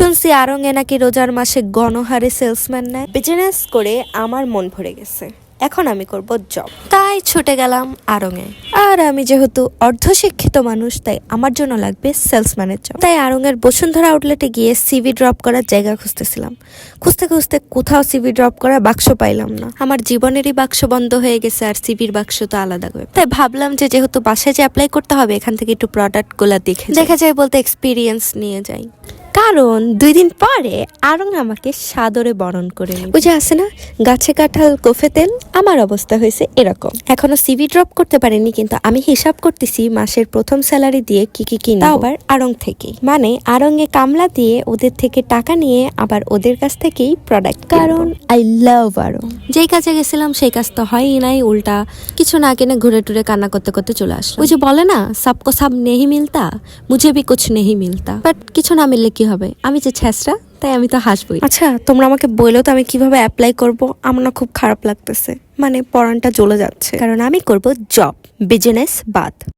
শুনছি আড়ং-এ নাকি রোজার মাসে গণহারে সেলসম্যান নেয়। বিজনেস করে আমার মন ভরে গেছে, এখন আমি করব জব। তাই ছুটে গেলাম আড়ং-এ। আর আমি যেহেতু অর্ধশিক্ষিত মানুষ, তাই আমার জন্য লাগবে সেলসম্যানের জব। তাই আড়ং-এর বসুন্ধরা আউটলেটে গিয়ে সিভি ড্রপ করার জায়গা খুঁজতেছিলাম। খুঁজতে খুঁজতে কোথাও সিভি ড্রপ করার বাক্স পাইলাম না। আমার জীবনেরই বাক্স বন্ধ হয়ে গেছে, আর সিভির বাক্স তো আলাদা করে। তাই ভাবলাম যে যেহেতু বাসায় যে অ্যাপ্লাই করতে হবে, এখান থেকে একটু প্রোডাক্টগুলো দেখা যায় বলতে এক্সপিরিয়েন্স নিয়ে যাই। কারণ 2 দিন পরে আড়ং আমাকে সাদরে বরণ করে নিবে। বুঝে আসে না, গাছে কাঁঠাল কোফে তেল। আমার অবস্থা হয়েছে এরকম। এখনো সিভি ড্রপ করতে পারিনি, কিন্তু আমি হিসাব করতেছি মাসের প্রথম স্যালারি দিয়ে কি কিনবো, তাও আবার আড়ং থেকেই। মানে আড়ং-এ কামলা দিয়ে ওদের থেকে টাকা নিয়ে আবার ওদের কাছ থেকেই প্রোডাক্ট। কারণ আই লাভ আড়ং। যেই কাজে গেছিলাম সেই কাজ তো হয়ই নাই, উল্টা কিছু না কিনে ঘুরে টুরে কান্না করতে করতে চলে আসলাম। ওই যে বলে না, সবকো সব নেহি মিলতা, মুঝে ভি কুছ নেহি মিলতা। বাট কিছু না মিললে কি হবে, আমি যে ছেঁচড়া, তাই আমি তো হাসবই। আচ্ছা, তোমরা আমাকে বললো তো আমি কিভাবে অ্যাপ্লাই করব। আমার না খুব খারাপ লাগতেছে, মানে পরানটা জ্বলে যাচ্ছে, কারণ আমি করব জব, বিজনেস বাদ।